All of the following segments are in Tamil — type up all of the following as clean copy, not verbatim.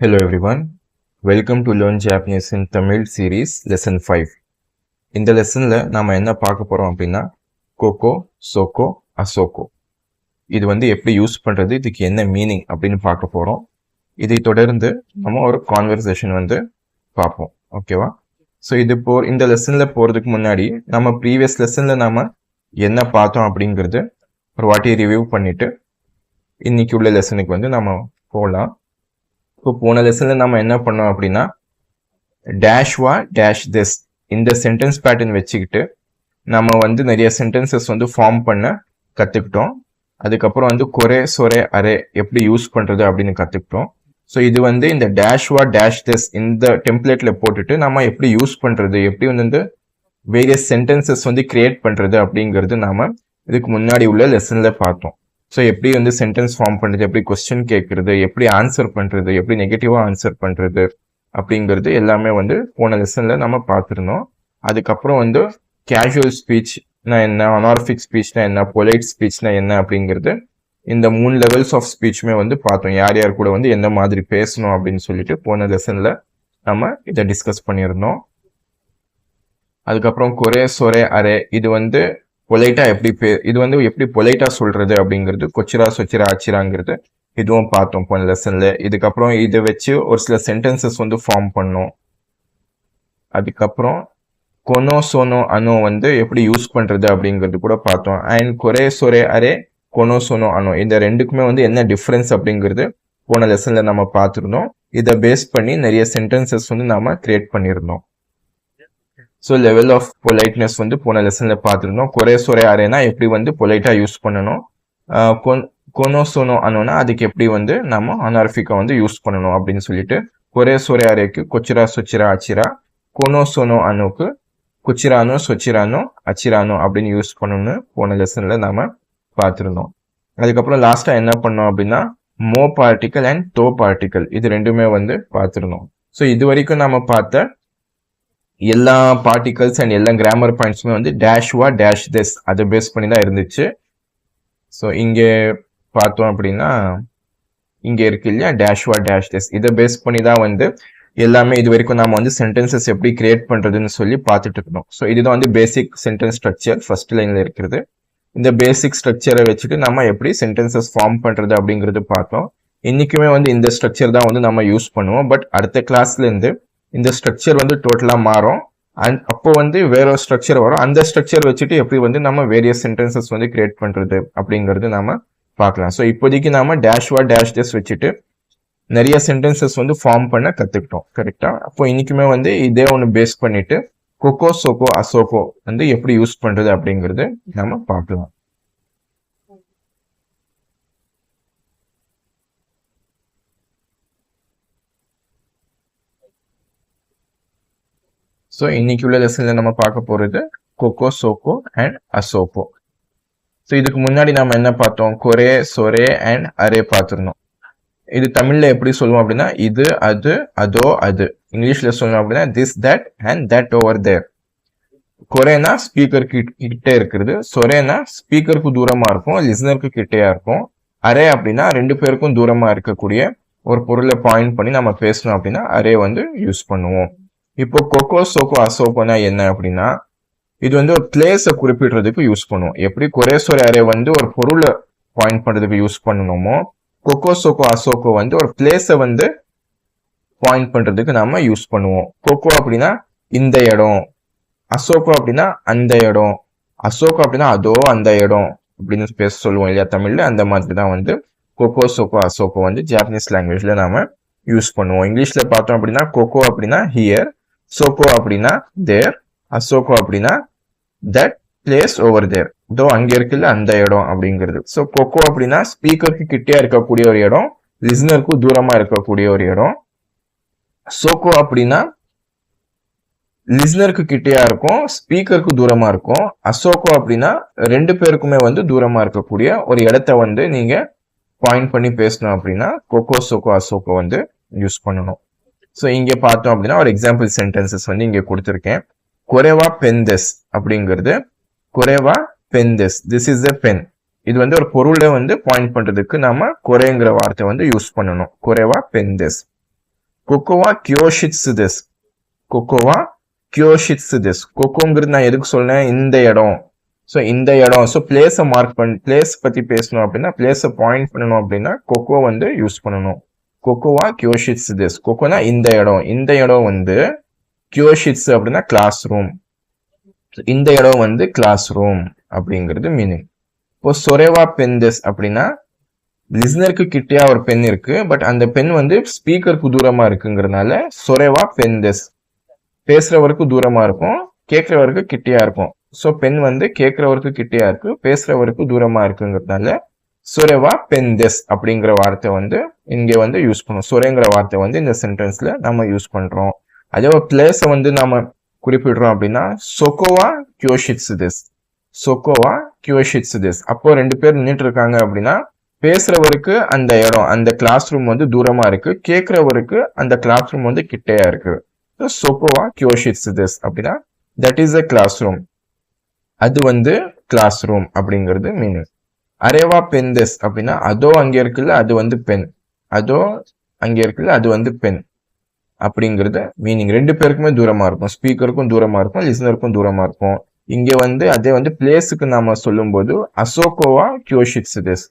Hello everyone, welcome to Learn Japanese in Tamil series lesson 5. இந்த லெசன்ல நாம என்ன பார்க்க போறோம் அப்படின்னா கோகோ, சோகோ, அசோகோ. இது எப்படி யூஸ் பண்றது, இதுக்கு என்ன மீனிங் அப்படின்னு பார்க்க போறோம். இதை தொடர்ந்து நம்ம ஒரு கான்வர்சேஷன் பார்ப்போம். ஓகேவா? ஸோ இந்த லெசன்ல போறதுக்கு முன்னாடி நம்ம ப்ரீவியஸ் லெசன்ல நாம என்ன பார்த்தோம் அப்படிங்கிறது ஒரு வாட்டி ரிவ்யூ பண்ணிட்டு இன்னைக்கு உள்ள லெசனுக்கு நம்ம போகலாம். இப்போ போன லெசனில் நம்ம என்ன பண்ணோம் அப்படின்னா டேஷ் வா டேஷ் திஸ் இந்த சென்டென்ஸ் பேட்டர்ன் வச்சுக்கிட்டு நம்ம நிறைய சென்டென்சஸ் ஃபார்ம் பண்ண கற்றுக்கிட்டோம். அதுக்கப்புறம் கொரே சொரே அரே எப்படி யூஸ் பண்ணுறது அப்படின்னு கற்றுக்கிட்டோம். ஸோ இது இந்த டேஷ் வா டேஷ் திஸ் இந்த டெம்ப்ளேட்டில் போட்டுட்டு நம்ம எப்படி யூஸ் பண்ணுறது, எப்படி வேரியஸ் சென்டென்சஸ் கிரியேட் பண்ணுறது அப்படிங்கிறது நாம் இதுக்கு முன்னாடி உள்ள லெசனில் பார்த்தோம். ஸோ எப்படி சென்டென்ஸ் ஃபார்ம் பண்ணுறது, எப்படி கொஸ்டின் கேட்குறது, எப்படி ஆன்சர் பண்ணுறது, எப்படி நெகட்டிவாக ஆன்சர் பண்ணுறது அப்படிங்கிறது எல்லாமே போன லெசனில் நம்ம பார்த்துருந்தோம். அதுக்கப்புறம் கேஷுவல் ஸ்பீச்னா என்ன, அனார்ஃபிக் ஸ்பீச்னா என்ன, பொலைட் ஸ்பீச்னா என்ன அப்படிங்கிறது இந்த 3 லெவல்ஸ் ஆஃப் ஸ்பீச்சுமே பார்த்தோம். யார் யார் கூட என்ன மாதிரி பேசணும் அப்படின்னு சொல்லிட்டு போன லெசனில் நம்ம இதை டிஸ்கஸ் பண்ணியிருந்தோம். அதுக்கப்புறம் கொரே சொரே அரே இது பொலைட்டா எப்படி இது எப்படி பொலைட்டா சொல்றது அப்படிங்கிறது, கொச்சிரா சொச்சிரா ஆச்சிராங்கிறது இதுவும் பார்த்தோம் போன லெசன்ல. இதுக்கப்புறம் இதை வச்சு ஒரு சில சென்டென்சஸ் ஃபார்ம் பண்ணோம். அதுக்கப்புறம் கொனோ சோனோ அனோ எப்படி யூஸ் பண்றது அப்படிங்கிறது கூட பார்த்தோம். அண்ட் கொரே சொரே அரே கொனோ சோனோ அனோ இந்த ரெண்டுக்குமே என்ன டிஃபரன்ஸ் அப்படிங்கிறது போன லெசன்ல நம்ம பார்த்துருந்தோம். இதை பேஸ் பண்ணி நிறைய சென்டென்சஸ் நாம கிரியேட் பண்ணியிருந்தோம். ஸோ லெவல் ஆஃப் பொலைட்னஸ் போன லெசனில் பார்த்துருந்தோம். கொரே சொரே அரேனா எப்படி பொலைட்டாக யூஸ் பண்ணணும், கொனோ சோனோ அனோனா அதுக்கு எப்படி நம்ம அனார்ஃபிக்கா யூஸ் பண்ணணும் அப்படின்னு சொல்லிட்டு, கொரே சொரே அரேக்கு கொச்சிரா சொச்சிரா அச்சிரா, கொனோ சோனோ அனோக்கு குச்சிரானோ சொச்சிரானோ அச்சிரானோ அப்படின்னு யூஸ் பண்ணணும்னு போன லெசனில் நாம பார்த்துருந்தோம். அதுக்கப்புறம் லாஸ்ட்டாக என்ன பண்ணோம் அப்படின்னா மோ பார்ட்டிக்கல் அண்ட் தோ பார்ட்டிக்கல் இது ரெண்டுமே பார்த்துருந்தோம். ஸோ இது வரைக்கும் நம்ம பார்த்த எல்லா பார்ட்டிகல்ஸ் அண்ட் எல்லா கிராமர் பாயிண்ட்ஸுமே டேஷ் வா டேஷ் திஸ் அதை பேஸ் பண்ணி தான் இருந்துச்சு. ஸோ இங்கே பார்த்தோம் அப்படின்னா இங்கே இருக்கு இல்லையா டேஷ் வா டேஷ் திஸ், இதை பேஸ் பண்ணி தான் எல்லாமே இது வரைக்கும் நாம சென்டென்சஸ் எப்படி கிரியேட் பண்றதுன்னு சொல்லி பார்த்துட்டு இருக்கணும். ஸோ இதுதான் பேசிக் சென்டென்ஸ் ஸ்ட்ரக்சர் ஃபர்ஸ்ட் லைன்ல இருக்கிறது. இந்த பேசிக் ஸ்ட்ரக்சரை வச்சுட்டு நம்ம எப்படி சென்டென்சஸ் ஃபார்ம் பண்றது அப்படிங்கிறது பார்த்தோம். இன்னைக்குமே இந்த ஸ்ட்ரக்சர் தான் நம்ம யூஸ் பண்ணுவோம். பட் அடுத்த கிளாஸ்ல இருந்து இந்த ஸ்ட்ரக்சர் டோட்டலா மாறும். அண்ட் அப்போ வேற ஒரு ஸ்ட்ரக்சர் வரும். அந்த ஸ்ட்ரக்சர் வச்சுட்டு எப்படி நம்ம வேரியஸ் சென்டென்சஸ் கிரியேட் பண்றது அப்படிங்கிறது நாம பார்க்கலாம். ஸோ இப்போதைக்கு நாம டேஷ் வா டேஷ் டேஸ் வச்சுட்டு நிறைய சென்டென்சஸ் ஃபார்ம் பண்ண கத்துக்கிட்டோம். கரெக்டா? அப்போ இன்னைக்குமே இதே ஒன்று பேஸ் பண்ணிட்டு கொக்கோ சோகோ அசோகோ எப்படி யூஸ் பண்றது அப்படிங்கிறது நம்ம பார்க்கலாம். ஸோ இன்னைக்கு உள்ள லெசன்ல நம்ம பார்க்க போறது கொக்கோ சோகோ அண்ட் அசோகோ. ஸோ இதுக்கு முன்னாடி நம்ம என்ன பார்த்தோம், கொரே சொரே அண்ட் அரே பார்த்துருந்தோம். இது தமிழ்ல எப்படி சொல்லுவோம் அப்படின்னா இது அது அதோ அது. இங்கிலீஷ்ல சொல்லணும் அப்படின்னா this that and that over there. கொரேனா ஸ்பீக்கர் கிட்டே இருக்கிறது, சொரேனா ஸ்பீக்கருக்கு தூரமா இருக்கும், லிசனருக்கு கிட்டேயா இருக்கும். அரே அப்படின்னா 2 பேருக்கும் தூரமா இருக்கக்கூடிய ஒரு பொருளை பாயிண்ட் பண்ணி நம்ம பேசணும் அப்படின்னா அரே யூஸ் பண்ணுவோம். இப்போ கொக்கோ சோகோ அசோகோனா என்ன அப்படின்னா இது ஒரு பிளேஸை குறிப்பிடுறதுக்கு யூஸ் பண்ணுவோம். எப்படி கொரே சொரே அரே ஒரு பொருளை பாயிண்ட் பண்றதுக்கு யூஸ் பண்ணணுமோ, கொக்கோ சோகோ அசோகோ ஒரு பிளேஸை பாயிண்ட் பண்றதுக்கு நாம யூஸ் பண்ணுவோம். கொக்கோ அப்படின்னா இந்த இடம், அசோகோ அப்படின்னா அந்த இடம், அசோகோ அப்படின்னா அதோ அந்த இடம் அப்படின்னு பேச சொல்லுவோம் இல்லையா தமிழ்ல. அந்த மாதிரி தான் கொக்கோ சோகோ அசோகோ ஜாப்பனீஸ் லாங்குவேஜ்ல நாம யூஸ் பண்ணுவோம். இங்கிலீஷ்ல பார்த்தோம் அப்படின்னா கொக்கோ அப்படின்னா ஹியர், சோகோ அப்படின்னா தேர், அசோகோ அப்படின்னா தட் பிளேஸ் ஓவர் தேர், இதோ அங்க இருக்குல்ல அந்த இடம் அப்படிங்கிறது. ஸோ கொக்கோ அப்படின்னா ஸ்பீக்கருக்கு கிட்டே இருக்கக்கூடிய ஒரு இடம், லிசனருக்கு தூரமா இருக்கக்கூடிய ஒரு இடம். சோகோ அப்படின்னா லிசனருக்கு கிட்டேயா இருக்கும், ஸ்பீக்கருக்கு தூரமா இருக்கும். அசோகோ அப்படின்னா 2 பேருக்குமே தூரமா இருக்கக்கூடிய ஒரு இடத்த நீங்க பாயிண்ட் பண்ணி பேசணும் அப்படின்னா கொக்கோ சோகோ அசோகோ யூஸ் பண்ணணும். ஸோ இங்கே பார்த்தோம் அப்படின்னா ஒரு எக்ஸாம்பிள் சென்டென்சஸ் இங்கே கொடுத்துருக்கேன். கொரேவா பென்தெஸ் அப்படிங்கிறது கொரேவா பென்தெஸ், திஸ் இஸ் எ பென். இது ஒரு பொருளை பாயிண்ட் பண்றதுக்கு நாம கொரேங்கிற வார்த்தை யூஸ் பண்ணணும். கொரேவா பென்தெஸ். கொக்கோவா கியோஷிட்சு தெஸ். கொக்கோவா கியோஷிட்சு தெஸ். கொக்கோங்கிறது நான் எதுக்கு சொல்றேன், இந்த இடம். ஸோ இந்த இடம், ஸோ பிளேஸை மார்க் பண்ணி பிளேஸ் பத்தி பேசணும் அப்படின்னா, பிளேஸை பாயிண்ட் பண்ணணும் அப்படின்னா கொக்கோ வந்து யூஸ் பண்ணணும். கொக்கோவா கியோஷிட்சு தெஸ். கொக்கோனா இந்த இடம். இந்த இடம் வந்து கியோஷிட்சு அப்படின்னா கிளாஸ் ரூம். இந்த இடம் வந்து கிளாஸ் ரூம் அப்படிங்கிறது மீனிங். இப்போ சொரேவா பென் தெஸ் அப்படின்னா லிஸ்னருக்கு கிட்டேயா ஒரு பென் இருக்கு, பட் அந்த பென் வந்து ஸ்பீக்கருக்கு தூரமா இருக்குங்கிறதுனால சொரேவா பென் தெஸ். பேசுறவருக்கு தூரமா இருக்கும், கேட்கிறவருக்கு கிட்டேயா இருக்கும். ஸோ பென் வந்து கேட்கிறவருக்கு கிட்டேயா இருக்கு, பேசுறவருக்கு தூரமா இருக்குங்கிறதுனால சொரேவா பென் தெஸ் அப்படிங்கிற வார்த்தை வந்து இங்க வந்து யூஸ் பண்ணுவோம். சொரேங்கிற வார்த்தை வந்து இந்த சென்டென்ஸ்ல நம்ம யூஸ் பண்றோம். அதே ஒரு பிளேஸை வந்து நாம குறிப்பிடுறோம் அப்படின்னா சொக்கோவா கியோஷிட்சு தெஸ். சொக்கோவா கியோஷிட்சு தெஸ். அப்போ ரெண்டு பேர் நின்றுட்டு இருக்காங்க அப்படின்னா பேசுறவருக்கு அந்த இடம், அந்த கிளாஸ் ரூம் வந்து தூரமா இருக்கு, கேட்கிறவருக்கு அந்த கிளாஸ் ரூம் வந்து கிட்டையா இருக்கு. சொக்கோவா கியோஷிட்சு தெஸ் அப்படின்னா that is a classroom, அது வந்து கிளாஸ் ரூம் அப்படிங்கிறது மீனிங். அரேவா பென் தெஸ் அப்படின்னா அதோ அங்க இருக்குல்ல அது வந்து பென், அதோ அங்க இருக்குல்ல அது வந்து பென் அப்படிங்கிறது மீனிங். ரெண்டு பேருக்குமே தூரமா இருக்கும், ஸ்பீக்கருக்கும் தூரமா இருக்கும், லிசனருக்கும் தூரமா இருக்கும். இங்க வந்து அதே வந்து பிளேஸுக்கு நாம சொல்லும் போது அசோகோவா கியோஷிட்சு தெஸ்.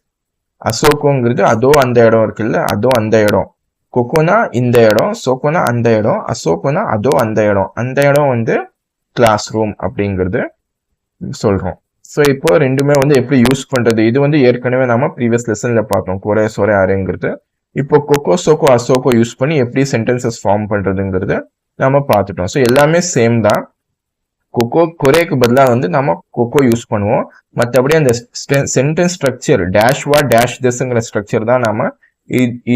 அசோகோங்கிறது அதோ அந்த இடம் இருக்குல்ல, அதோ அந்த இடம். கொக்கோனா இந்த இடம், சோக்கோனா அந்த இடம், அசோகோனா அதோ அந்த இடம். அந்த இடம் வந்து கிளாஸ் ரூம் அப்படிங்கிறது சொல்றோம். ஸோ இப்போ ரெண்டுமே வந்து எப்படி யூஸ் பண்றது, இது வந்து ஏற்கனவே நாம ப்ரீவியஸ் லெசன்ல பார்த்தோம், கொரே சொரே அரேங்கிறது. இப்போ கொக்கோ சோக்கோ அசோகோ யூஸ் பண்ணி எப்படி சென்டென்சஸ் ஃபார்ம் பண்றதுங்கிறது நம்ம பார்த்துட்டோம். ஸோ எல்லாமே சேம் தான். கொக்கோ கொரேக்கு பதிலாக வந்து நம்ம கொக்கோ யூஸ் பண்ணுவோம். மற்றபடி அந்த சென்டென்ஸ் ஸ்ட்ரக்சர் டேஷ்வா டேஷ் தெஸ்ங்கிற ஸ்ட்ரக்சர் தான் நாம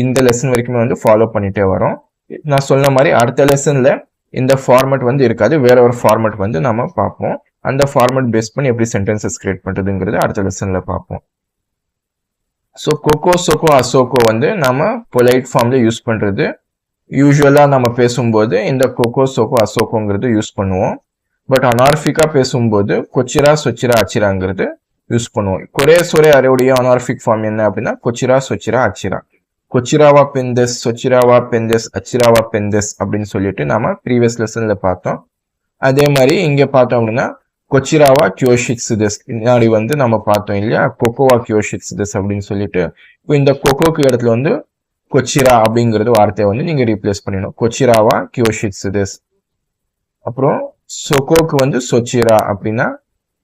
இந்த லெசன் வரைக்குமே வந்து ஃபாலோ பண்ணிட்டே வரோம். நான் சொன்ன மாதிரி அடுத்த லெசன்ல இந்த ஃபார்மேட் வந்து இருக்காது, வேற ஒரு ஃபார்மேட் வந்து நம்ம பார்ப்போம். அந்த ஃபார்மேட் பேஸ் பண்ணி எப்படி சென்டென்சஸ் கிரியேட் பண்றதுங்கிறது அடுத்த லெசன்ல பார்ப்போம். ஸோ கொக்கோ சொக்கோ அசோகோ வந்து நம்ம பொலைட் ஃபார்ம்ல யூஸ் பண்றது. யூஸ்வலா நம்ம பேசும்போது இந்த கொக்கோ சொக்கோ அசோகோங்கிறது யூஸ் பண்ணுவோம். பட் அனார்பிக்கா பேசும்போது கொச்சிரா சொச்சிரா அச்சிராங்கிறது யூஸ் பண்ணுவோம். கொரே சொரே அரையுடைய அனார்பிக் ஃபார்ம் என்ன அப்படின்னா கொச்சிரா சொச்சிரா அச்சிரா. கொச்சிராவா பெந்தெஸ், சொச்சிராவா பெந்தெஸ், அச்சிராவா பெந்தெஸ் அப்படின்னு சொல்லிட்டு நாம ப்ரீவியஸ் லெசன்ல பார்த்தோம். அதே மாதிரி இங்க பார்த்தோம் அப்படின்னா கொச்சிராவா கியோஷிட்சு தெஸ் முன்னாடி வந்து நம்ம பார்த்தோம் இல்லையா, கொக்கோவா கியோஷிட்சு தெஸ் அப்படின்னு சொல்லிட்டு. இப்போ இந்த கொக்கோக்கு இடத்துல வந்து கொச்சிரா அப்படிங்கிறது வார்த்தையை வந்து நீங்க ரீப்ளேஸ் பண்ணிடணும். கொச்சிராவா கியோஷிட்சு தெஸ். அப்புறம் சொக்கோக்கு வந்து சொச்சிரா அப்படின்னா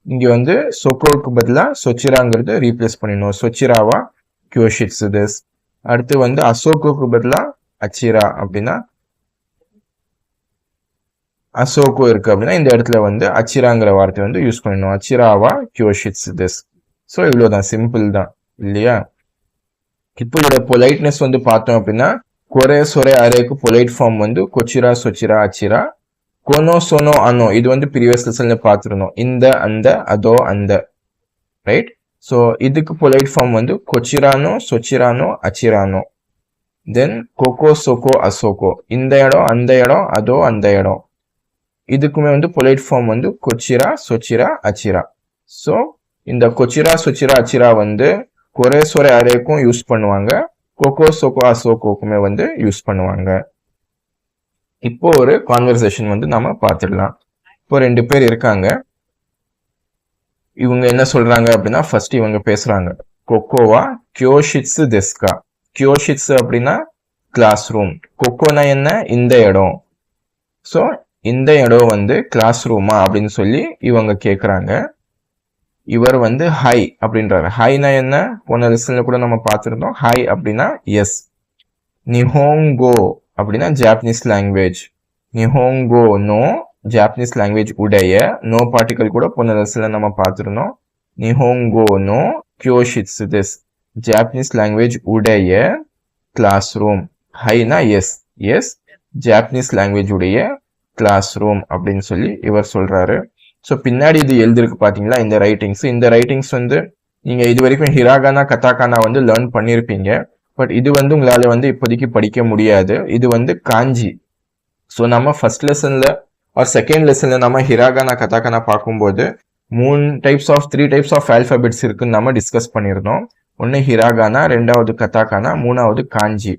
இங்க வந்து சொக்கோக்கு பதிலா சொச்சிராங்கிறது ரீப்ளேஸ் பண்ணிடணும். சொச்சிராவா கியோஷிட்சு தெஸ். அடுத்து வந்து அசோகோக்கு பதிலா அச்சிரா அப்படின்னா அசோகோ இருக்கு அப்படின்னா இந்த இடத்துல வந்து அச்சிராங்கிற வார்த்தை வந்து யூஸ் பண்ணணும். அச்சிராவா கியோஷிட்சு தெஸ். ஸோ இவ்வளவுதான், சிம்பிள் தான் இல்லையா. இப்போ இதோட பொலைட்னஸ் வந்து பார்த்தோம் அப்படின்னா கொரே சொரே அரேக்கு பொலைட் ஃபார்ம் வந்து கொச்சிரா சொச்சிரா அச்சிரா. கொனோ சொனோ அனோ இது வந்து ப்ரீவியஸ் லெசன்ல பார்த்துருந்தோம், இந்த அந்த அதோ அந்த, ரைட். ஸோ இதுக்கு பொலைட் ஃபார்ம் வந்து கொச்சிரானோ சொச்சிரானோ அச்சிரானோ. தென் கொக்கோ சொக்கோ அசோகோ, இந்த இடம் அந்த இடம் அதோ அந்த இடம். இதுக்குமே வந்து பொலைட் ஃபார்ம் வந்து கொச்சிரா சொச்சிரா அச்சிரா. ஸோ இந்த கொச்சிரா சொச்சிரா அச்சிரா வந்து கொரே சொரே அரேக்கும் யூஸ் பண்ணுவாங்க, கொக்கோ சொக்கோ அசோகோக்குமே வந்து யூஸ் பண்ணுவாங்க. இப்போ ஒரு கான்வர்சேஷன் வந்து நம்ம பார்த்துடலாம். இப்போ ரெண்டு பேர் இருக்காங்க, இவங்க என்ன சொல்றாங்க அப்படின்னா ஃபர்ஸ்ட் இவங்க பேசுறாங்க, கொக்கோவா கியோஷிட்சு தெஸ்கா. கியோஷிட்சு அப்படின்னா கிளாஸ் ரூம், கொக்கோனா என்ன இந்த இடம். ஸோ இந்த இடம் வந்து கிளாஸ் ரூமா அப்படின்னு சொல்லி இவங்க கேட்குறாங்க. இவர் வந்து ஹை அப்படின்றாரு. ஹைனா என்ன, போன லெசன்ல கூட நம்ம பார்த்துருந்தோம். ஹை அப்படின்னா எஸ். நிஹோங்கோ அப்படின்னா ஜாப்பனீஸ் லாங்குவேஜ். நிஹோங்கோ நோ, ஜாப்பனீஸ் லாங்குவேஜ் உடைய. நோ பார்ட்டிகல் கூட போன லெசன்ல நம்ம பார்த்துருந்தோம். நிஹோங்கோ நோ கியோஷிட்சு தெஸ், ஜாப்பனீஸ் லாங்குவேஜ் உடைய கிளாஸ் ரூம். ஹைனா எஸ், எஸ் ஜாப்பனீஸ் லாங்குவேஜ் உடைய கிளாஸ் ரூம் அப்படின்னு சொல்லி இவர் சொல்றாரு. ஸோ பின்னாடி இது எழுதிருக்கு பாத்தீங்களா இந்த ரைட்டிங்ஸ். இந்த ரைட்டிங்ஸ் வந்து நீங்க இது வரைக்கும் ஹிராகானா கதாகானா வந்து லேர்ன் பண்ணியிருப்பீங்க. பட் இது வந்து உங்களால வந்து இப்போதைக்கு படிக்க முடியாது, இது வந்து காஞ்சி. ஸோ நம்ம ஃபர்ஸ்ட் லெசன்ல ஆர் செகண்ட் லெசன்ல நம்ம ஹிராகானா கதாகானா பார்க்கும்போது த்ரீ டைப்ஸ் ஆஃப் ஆல்பபெட்ஸ் இருக்குன்னு நம்ம டிஸ்கஸ் பண்ணியிருந்தோம். ஒன்று ஹிராகானா, ரெண்டாவது கதாகானா, மூணாவது காஞ்சி.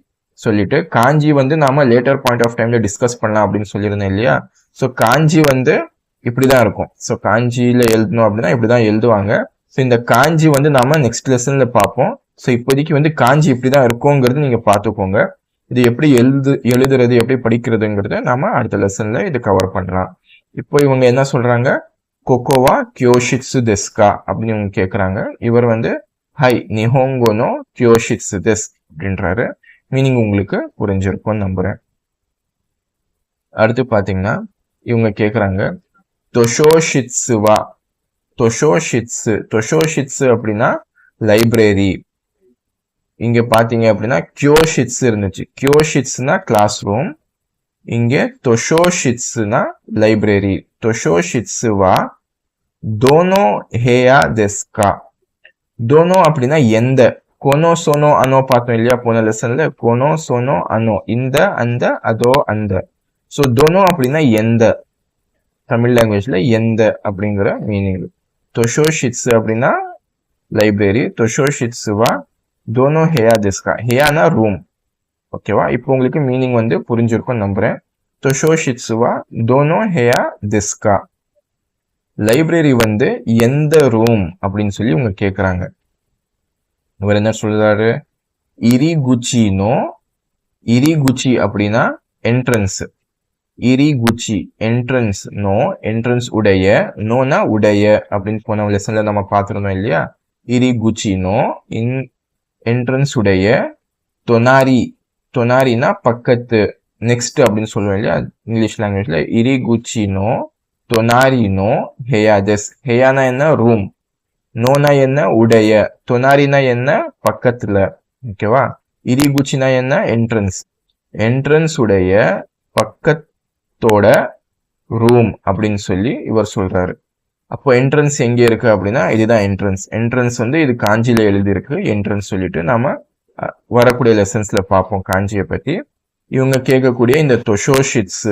சொல்லிட்டு காஞ்சி வந்து நாம லேட்டர் பாயிண்ட் ஆஃப் டைம்ல டிஸ்கஸ் பண்ணலாம் அப்படின்னு சொல்லியிருந்தேன் இல்லையா. ஸோ காஞ்சி வந்து இப்படிதான் இருக்கும். ஸோ காஞ்சியில எழுதணும் அப்படின்னா இப்படிதான் எழுதுவாங்க. ஸோ இந்த காஞ்சி வந்து நாம நெக்ஸ்ட் லெசன்ல பார்ப்போம். ஸோ இப்போதைக்கு வந்து காஞ்சி இப்படிதான் இருக்குங்கிறது நீங்க பார்த்துக்கோங்க. இது எப்படி எழுதுறது எப்படி படிக்கிறதுங்கிறத நாம அடுத்த லெசன்ல இது கவர் பண்ணலாம். இப்போ இவங்க என்ன சொல்றாங்க, கொக்கோவா கியோஷிட்சு டெஸ்கா அப்படின்னு இவங்க கேட்குறாங்க. இவர் வந்து ஹை நிஹோங்கோ நோ கியோஷிட்சு டெஸ் அப்படின்றாரு. மீனிங் உங்களுக்கு புரிஞ்சிருக்கும்னு நம்புறேன். அடுத்து பாத்தீங்கன்னா இவங்க கேக்குறாங்க தொஷோஷிட்சுவா. தொஷோஷிட்சு அப்படின்னா லைப்ரரி. இங்க பாத்தீங்க அப்படின்னா கியோஷிட்சு இருந்துச்சு. கியோஷிட்ஸ்னா கிளாஸ் ரூம். இங்க தொஷோஷிட்சுனா லைப்ரரி. தொஷோஷிட்சுவா டோனோ ஹேயா டெஸ்கா. டோனோ அப்படின்னா எந்த. கொனோ சோனோ அனோ பார்த்தோம் இல்லையா போன லெசன்ல. கொனோ சோனோ அனோ இந்த அந்த அதோ அந்த. ஸோ டோனோ அப்படின்னா எந்த, தமிழ் லாங்குவேஜ்ல எந்த அப்படிங்கிற மீனிங். தொஷோஷிட்சு அப்படின்னா லைப்ரரி. தொஷோஷிட்சுவா டோனோ ஹேயா டெஸ்கா. ஹேயானா ரூம். ஓகேவா, இப்போ உங்களுக்கு மீனிங் வந்து புரிஞ்சிருக்கும் நம்புறேன். தொஷோஷிட்சுவா டோனோ ஹேயா டெஸ்கா. லைப்ரரி வந்து எந்த ரூம் அப்படின்னு சொல்லி உங்க கேக்குறாங்க. இவர் என்ன சொல்றாரு, இரிகுச்சினோ. இரிகுச்சி அப்படின்னா என்ட்ரன்ஸ். இரிகுச்சி என்ட்ரன்ஸ் நோ, என்ட்ரன்ஸ் உடைய. நோனா உடைய அப்படின்னு போன லெசன்ல நம்ம பார்த்துருந்தோம் இல்லையா. இரிகுச்சினோ என்ட்ரன்ஸ் உடைய. தொனாரி. தொனாரினா பக்கத்து, நெக்ஸ்ட் அப்படின்னு சொல்லுவோம் இல்லையா இங்கிலீஷ் லாங்குவேஜ்ல. இரிகுச்சினோ தொனாரினோ ஹெயாதெஸ். ஹெயானா என்ன ரூம், நோனா என்ன உடைய, தொனாரினா என்ன பக்கத்துல. ஓகேவா, இரிகுச்சினா என்ன என்ட்ரன்ஸ். என்ட்ரன்ஸ் உடைய பக்கத்தோட ரூம் அப்படின்னு சொல்லி இவர் சொல்றாரு. அப்போ என்ட்ரன்ஸ் எங்க இருக்கு அப்படின்னா இதுதான் என்ட்ரன்ஸ். என்ட்ரன்ஸ் வந்து இது காஞ்சியில எழுதியிருக்கு என்ட்ரன்ஸ் சொல்லிட்டு நாம வரக்கூடிய லெசன்ஸ்ல பார்ப்போம் காஞ்சியை பத்தி. இவங்க கேட்கக்கூடிய இந்த தொஷோஷிட்ஸ்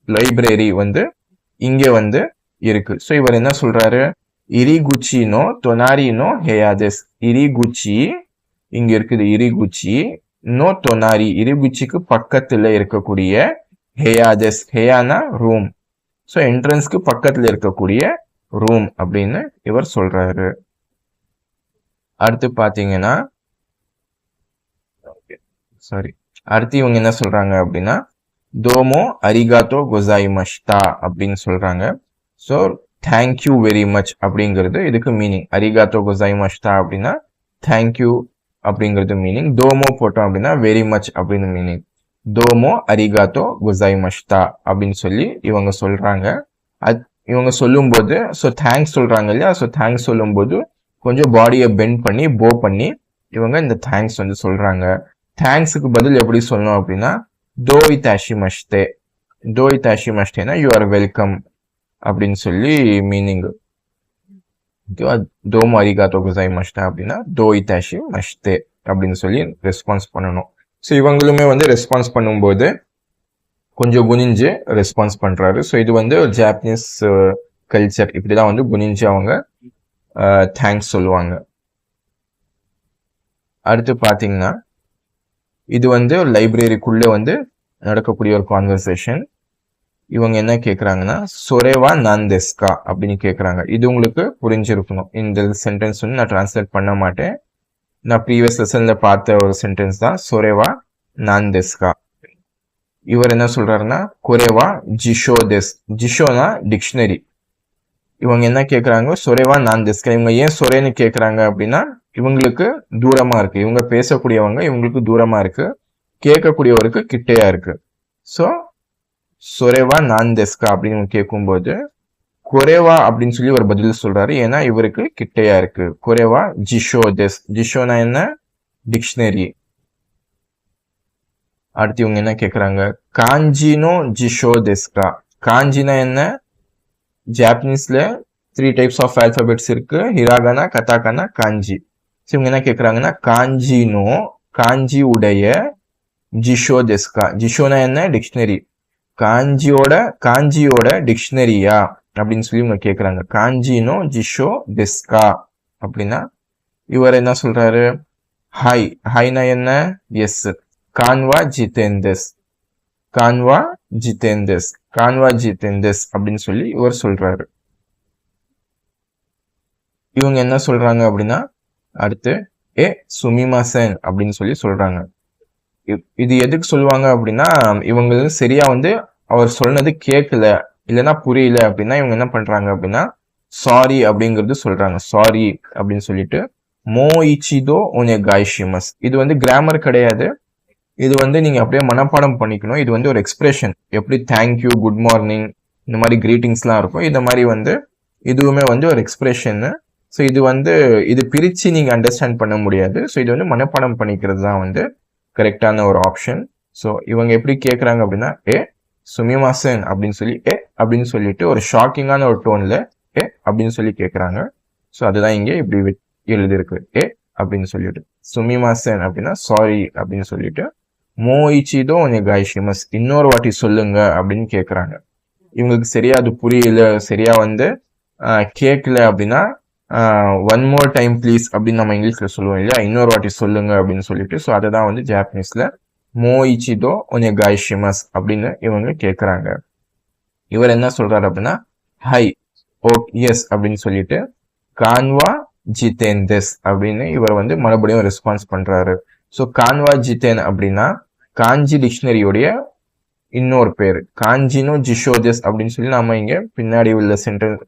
லைப்ரரி வந்து இங்க வந்து இருக்கு. ஸோ இவர் என்ன சொல்றாரு, இரிகுச்சினோ தொனாரினோ ஹேயாதெஸ். இரிகுச்சி இங்க இருக்குது, இரிகுச்சி நோ தொனாரி இரிகுச்சிக்கு பக்கத்துல இருக்கக்கூடிய ஹேயாதெஸ். ஹேயானா ரூம். ஸோ என்ட்ரன்ஸ்க்கு பக்கத்துல இருக்கக்கூடிய ரூம் அப்படின்னு இவர் சொல்றாரு. அடுத்து பாத்தீங்கன்னா சாரி அடுத்து இவங்க என்ன சொல்றாங்க அப்படின்னா தோமோ அரிகாத்தோ கொசாயிமஷ்டா அப்படின்னு சொல்றாங்க. ஸோ தேங்க்யூ வெரி மச் அப்படிங்கிறது இதுக்கு மீனிங். அரிகாத்தோ கொசாயிமஷ்டா அப்படின்னா தேங்க்யூ அப்படிங்கிறது மீனிங். தோமோ போட்டோம் அப்படின்னா வெரி மச் அப்படின்னு மீனிங். தோமோ அரிகாத்தோ கொசாயிமஷ்டா அப்படின்னு சொல்லி இவங்க சொல்றாங்க. இவங்க சொல்லும்போது ஸோ தேங்க்ஸ் சொல்றாங்க இல்லையா. ஸோ தேங்க்ஸ் சொல்லும்போது கொஞ்சம் பாடியை பெண்ட் பண்ணி போ பண்ணி இவங்க இந்த தேங்க்ஸ் வந்து சொல்றாங்க. தேங்க்ஸுக்கு பதில் எப்படி சொல்லணும் அப்படின்னா தோயிதாஷி மஷ்தே. தோயிதாஷி மஷ்டேனா யூ ஆர் வெல்கம் அப்படின்னு சொல்லி மீனிங். தோமோ அரிகாத்தோ கொசாயிமஷ்டா அப்படின்னா தோயிதாஷி மஷ்தே அப்படின்னு சொல்லி ரெஸ்பான்ஸ் பண்ணணும். ஸோ இவங்களுமே வந்து ரெஸ்பான்ஸ் பண்ணும்போது கொஞ்சம் குனிஞ்சு ரெஸ்பான்ஸ் பண்றாரு. ஸோ இது வந்து ஒரு ஜாப்பனீஸ் கல்ச்சர். இப்படிதான் வந்து குனிஞ்சு அவங்க தேங்க்ஸ் சொல்லுவாங்க. அடுத்து பாத்தீங்கன்னா இது வந்து ஒரு லைப்ரரிக்குள்ள வந்து நடக்கக்கூடிய ஒரு கான்வர்சேஷன். இவங்க என்ன கேக்குறாங்கன்னா சொரேவா நான் டெஸ்கா அப்படின்னு கேக்குறாங்க. இது உங்களுக்கு புரிஞ்சிருக்கணும். இந்த சென்டென்ஸ் வந்து நான் டிரான்ஸ்லேட் பண்ண மாட்டேன். நான் ப்ரீவியஸ் லெசன்ல பார்த்த ஒரு சென்டென்ஸ் தான் சொரேவா நான் டெஸ்கா. இவர் என்ன சொல்றாருன்னா கொரேவா ஜிஷோ டெஸ். ஜிஷோனா டிக்ஷனரி. இவங்க என்ன கேக்குறாங்க சொரேவா நான் டெஸ்கா. இவங்க ஏன் சொரேன்னு கேக்குறாங்க அப்படின்னா இவங்களுக்கு தூரமா இருக்கு. இவங்க பேசக்கூடியவங்க இவங்களுக்கு தூரமா இருக்கு, கேட்கக்கூடியவருக்கு கிட்டையா இருக்கு. ஸோ சொரேவா நான் டெஸ்கா அப்படின்னு கேட்கும்போது கொரேவா அப்படின்னு சொல்லி ஒரு பதில் சொல்றாரு. ஏன்னா இவருக்கு கிட்டையா இருக்கு. கொரேவா ஜிஷோ டெஸ். ஜிஷோனா என்ன டிக்ஷனரி. அடுத்து இவங்க என்ன கேக்குறாங்க காஞ்சினோ ஜிஷோ டெஸ்கா. காஞ்சினா என்ன, ஜாப்பனீஸ்ல 3 டைப்ஸ் ஆஃப் ஆல்பபெட்ஸ் இருக்கு, ஹிராகனா கதாகனா காஞ்சி. இவங்க என்ன கேக்குறாங்கன்னா காஞ்சினோ காஞ்சி உடைய ஜிஷோ டெஸ்கா. ஜிஷோனா என்ன டிக்ஷனரி. காஞ்சியோட டிக்ஷனரியா அப்படின்னு சொல்லி இவங்க கேக்குறாங்க. காஞ்சினோ ஜிஷோ டெஸ்கா அப்படின்னா இவர் என்ன சொல்றாரு ஹாய். ஹாய்னா என்ன எஸ். கான்வா ஜிதேந்தஸ், கான்வா ஜிதேந்தஸ், கான்வா ஜிதேந்தஸ் அப்படின்னு சொல்லி இவர் சொல்றாரு. இவங்க என்ன சொல்றாங்க அப்படின்னா அடுத்து சுமிமாசன் அப்படின்னு சொல்லி சொல்றாங்க. இது எதுக்கு சொல்லுவாங்க அப்படின்னா இவங்க சரியா வந்து அவர் சொன்னது கேட்கல இல்லைன்னா புரியல அப்படின்னா இவங்க என்ன பண்றாங்க அப்படின்னா சாரி அப்படிங்கிறது சொல்றாங்க. சாரி அப்படின்னு சொல்லிட்டு மோயிச்சிதோ ஒனேகாய்ஷிமஸ். இது வந்து கிராமர் கிடையாது, இது வந்து நீங்க அப்படியே மனப்பாடம் பண்ணிக்கணும். இது வந்து ஒரு எக்ஸ்பிரஷன். எப்படி தேங்க்யூ, குட் மார்னிங் இந்த மாதிரி கிரீட்டிங்ஸ்லாம் இருக்கும், இந்த மாதிரி வந்து இதுவுமே வந்து ஒரு எக்ஸ்பிரஷன். ஸோ இது வந்து இது பிரிச்சு நீங்க அண்டர்ஸ்டாண்ட் பண்ண முடியாது. ஸோ இது வந்து மனப்பாடம் பண்ணிக்கிறது தான் வந்து கரெக்டான ஒரு ஆப்ஷன். ஸோ இவங்க எப்படி கேட்குறாங்க அப்படின்னா சுமிமாசன் அப்படின்னு சொல்லி அப்படின்னு சொல்லிட்டு ஒரு ஷாக்கிங்கான ஒரு டோன்ல அப்படின்னு சொல்லி கேட்குறாங்க. ஸோ அதுதான் இங்கே இப்படி எழுதிருக்கு அப்படின்னு சொல்லிட்டு. சுமிமாசன் அப்படின்னா சாரி அப்படின்னு சொல்லிட்டு, மோயிச்சிதோ ஒனேகாய்ஷிமஸ் இன்னொரு வாட்டி சொல்லுங்க அப்படின்னு கேட்குறாங்க. இவங்களுக்கு சரியா அது புரியல, சரியா வந்து கேட்கல அப்படின்னா ஒன் மோர் டைம் ப்ளீஸ் அப்படின்னு நம்ம இங்கிலீஷ்ல சொல்லுவோம் இல்லையா, இன்னொரு வாட்டி சொல்லுங்க அப்படின்னு சொல்லிட்டு. ஸோ அதை தான் வந்து ஜாப்பனீஸ்ல மோயிச்சிதோ ஒனேகாய்ஷிமஸ் அப்படின்னு இவங்க கேட்குறாங்க. இவர் என்ன சொல்றாரு அப்படின்னா ஹை ஓ எஸ் அப்படின்னு சொல்லிட்டு கான்வா ஜிதேந்தஸ் அப்படின்னு இவர் வந்து மறுபடியும் ரெஸ்பான்ஸ் பண்றாரு. ஸோ கான்வா ஜிதேன் அப்படின்னா காஞ்சி டிக்ஷனரியோடைய இன்னொரு பேர். காஞ்சினோ ஜிஷோதெஸ் அப்படின்னு சொல்லி நம்ம இங்க பின்னாடி உள்ள சென்டென்ஸ்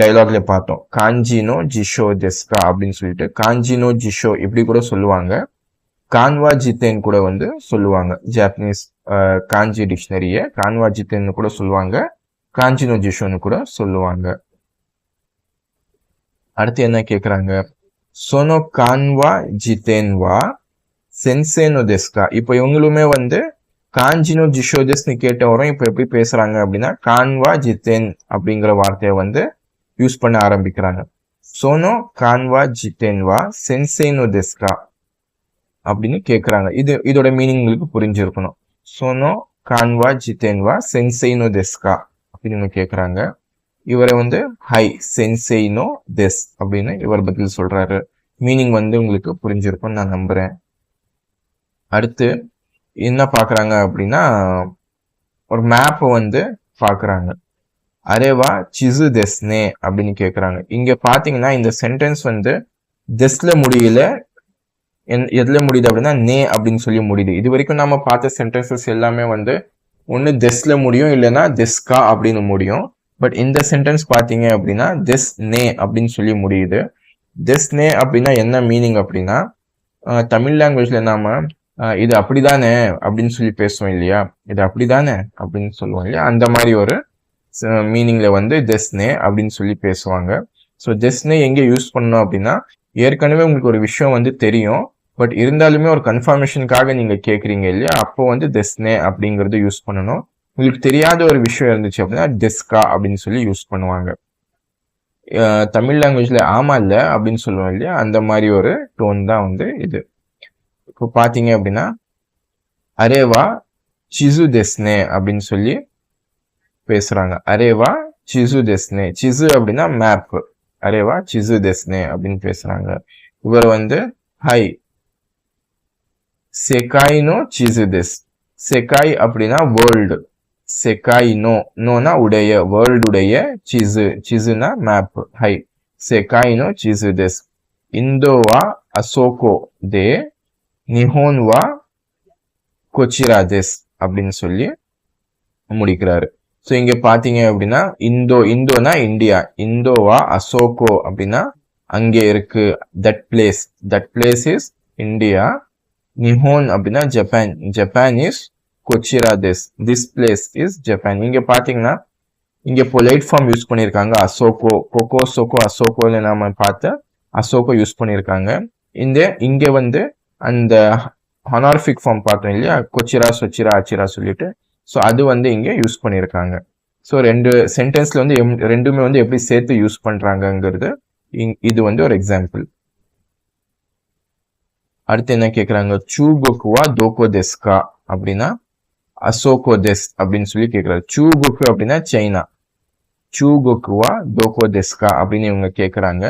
டைலாக்ல பார்த்தோம். காஞ்சினோ ஜிஷோதெஸ்கா அப்படின்னு சொல்லிட்டு காஞ்சினோ ஜிஷோ இப்படி கூட சொல்லுவாங்க. கான்வா ஜிதேன் கூட வந்து சொல்லுவாங்க. ஜாப்பனீஸ் காஞ்சி டிக்ஷனரிய கான்வா ஜிதேன் கூட சொல்லுவாங்க, காஞ்சினோ ஜிஷோன்னு கூட சொல்லுவாங்க. அடுத்து என்ன கேக்குறாங்க, சொனோ கான்வா ஜிதேன்வா சென்சேனோ டெஸ்கா. இப்போ இவங்களுமே வந்து காஞ்சினோ ஜிஷோதெஸ்னு கேட்ட வரும். இப்போ எப்படி பேசுறாங்க அப்படின்னா கான்வா ஜிதேன் அப்படிங்கிற வார்த்தையை வந்து யூஸ் பண்ண ஆரம்பிக்கிறாங்க. சோனோ கான்வா ஜிதேன்வா சென்சேனோ டெஸ்கா அப்படின்னு கேட்குறாங்க. இதோட மீனிங் உங்களுக்கு புரிஞ்சிருக்கணும். சோனோ கான்வா ஜிதேன்வா சென்சேனோ டெஸ்கா அப்படின்னு கேட்குறாங்க. இவரை வந்து ஹை சென்சேனோ டெஸ் அப்படின்னு இவர் பதில் சொல்றாரு. மீனிங் வந்து உங்களுக்கு புரிஞ்சிருக்கும்னு நான் நம்புறேன். அடுத்து என்ன பாக்குறாங்க அப்படின்னா ஒரு மேப் வந்து பாக்குறாங்க. அரேவா சிசு டெஸ்னே அப்படின்னு கேட்குறாங்க. இங்க பாத்தீங்கன்னா இந்த சென்டென்ஸ் வந்து டெஸ்ல முடியல, எதுல முடியுது அப்படின்னா நே அப்படின்னு சொல்லி முடியுது. இது வரைக்கும் நம்ம பார்த்த சென்டென்சஸ் எல்லாமே வந்து ஒன்று டெஸ்ல முடியும் இல்லைன்னா டெஸ்கா அப்படின்னு முடியும். பட் இந்த சென்டென்ஸ் பார்த்தீங்க அப்படின்னா டெஸ் நே அப்படின்னு சொல்லி முடியுது. டெஸ் நே அப்படின்னா என்ன மீனிங் அப்படின்னா தமிழ் லாங்குவேஜ்ல நாம இது அப்படிதானே அப்படின்னு சொல்லி பேசுவோம் இல்லையா, இது அப்படிதானே அப்படின்னு சொல்லுவோம் இல்லையா, அந்த மாதிரி ஒரு மீனிங்ல வந்து டெஸ்னே அப்படின்னு சொல்லி பேசுவாங்க. ஸோ டெஸ்னே எங்கே யூஸ் பண்ணணும் அப்படின்னா ஏற்கனவே உங்களுக்கு ஒரு விஷயம் வந்து தெரியும், பட் இருந்தாலுமே ஒரு கன்ஃபர்மேஷனுக்காக நீங்க கேட்குறீங்க இல்லையா, அப்போ வந்து டெஸ்னே அப்படிங்கிறது யூஸ் பண்ணணும். உங்களுக்கு தெரியாத ஒரு விஷயம் இருந்துச்சு அப்படின்னா டெஸ்கா அப்படின்னு சொல்லி யூஸ் பண்ணுவாங்க. தமிழ் லாங்குவேஜ்ல ஆமா இல்ல அப்படின்னு சொல்லுவோம் இல்லையா, அந்த மாதிரி ஒரு டோன் தான் வந்து இது. இப்போ பாத்தீங்க அப்படின்னா அரேவா சிசு டெஸ்னே அப்படின்னு சொல்லி பேசுறாங்க. அரேவா சிசு டெஸ்னே, சிசு அப்படின்னா மேப், அரேவா சிசு டெஸ்னே அப்படின்னு பேசுறாங்க. இவர் வந்து ஹை செகாய்னோ சிசு டெஸ். செகாய் அப்படின்னா வேர்ல்டு, செகாய் நோனா உடைய, வேர்ல்டுடைய, சிசு சிசுனா மேப், ஹை செகாய்னோ சிசு டெஸ். இந்தோவா அசோகோ தே நிஹோன்வா கொச்சிரா டெஸ் அப்படின்னு சொல்லி முடிக்கிறாரு. ஸோ இங்க பாத்தீங்க அப்படின்னா இந்தோனா இந்தியா, இந்தோவா அசோகோ அப்படின்னா அங்கே இருக்கு, தட் பிளேஸ் இஸ் இந்தியா. நிஹோன் அப்படின்னா ஜப்பான், ஜப்பான் இஸ் கொச்சிரா திஸ் பிளேஸ் இஸ் ஜப்பான். இங்க பாத்தீங்கன்னா இங்க பொலைட் ஃபார்ம் யூஸ் பண்ணியிருக்காங்க, அசோகோ, கொக்கோ சோகோ அசோகோன்னு நாம பார்த்த அசோகோ யூஸ் பண்ணியிருக்காங்க. இங்க வந்து அந்த ஹானார்பிக் ஃபார்ம் பார்த்தோம் இல்லையா, கொச்சிரா சொச்சிரா ஆச்சிரா சொல்லிட்டு, ஸோ அது வந்து இங்க யூஸ் பண்ணியிருக்காங்க. ஸோ ரெண்டு சென்டென்ஸ்ல வந்து ரெண்டுமே வந்து எப்படி சேர்த்து யூஸ் பண்றாங்கிறது இது வந்து ஒரு எக்ஸாம்பிள். அடுத்து என்ன கேட்குறாங்க, சூகோக்குவா தோகோ டெஸ்கா அப்படின்னா அசோகோ டெஸ் அப்படின்னு சொல்லி கேட்குறாரு. சூகோக்கு அப்படின்னா சைனா, சூகோக்குவா தோகோ டெஸ்கா அப்படின்னு இவங்க கேட்குறாங்க.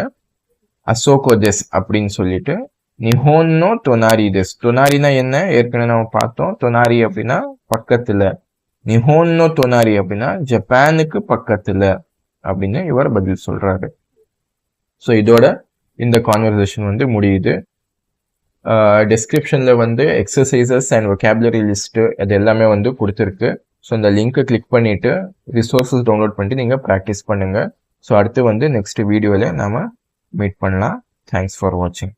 அசோகோ டெஸ் அப்படின்னு சொல்லிட்டு நிஹோன்னோ தொனாரி டெஸ். தொனாரினா என்ன ஏற்கனவே நம்ம பார்த்தோம். தொனாரி அப்படின்னா பக்கத்துல. நிஹோன்னோ தொனாரி அப்படின்னா ஜப்பானுக்கு பக்கத்துல அப்படின்னு இவர் பதில் சொல்றாரு. ஸோ இதோட இந்த கான்வர்சேஷன் வந்து முடியுது. டிஸ்கிரிப்ஷன்ல வந்து எக்ஸசைசஸ் அண்ட் vocabulary லிஸ்ட் அது எல்லாமே வந்து கொடுத்துருக்கு. ஸோ இந்த லிங்க்கை கிளிக் பண்ணிட்டு ரிசோர்ஸஸ் டவுன்லோட் பண்ணிட்டு நீங்கள் ப்ராக்டிஸ் பண்ணுங்க. ஸோ அடுத்து வந்து நெக்ஸ்ட் வீடியோவில் நாம மீட் பண்ணலாம். தேங்க்ஸ் ஃபார் வாட்சிங்.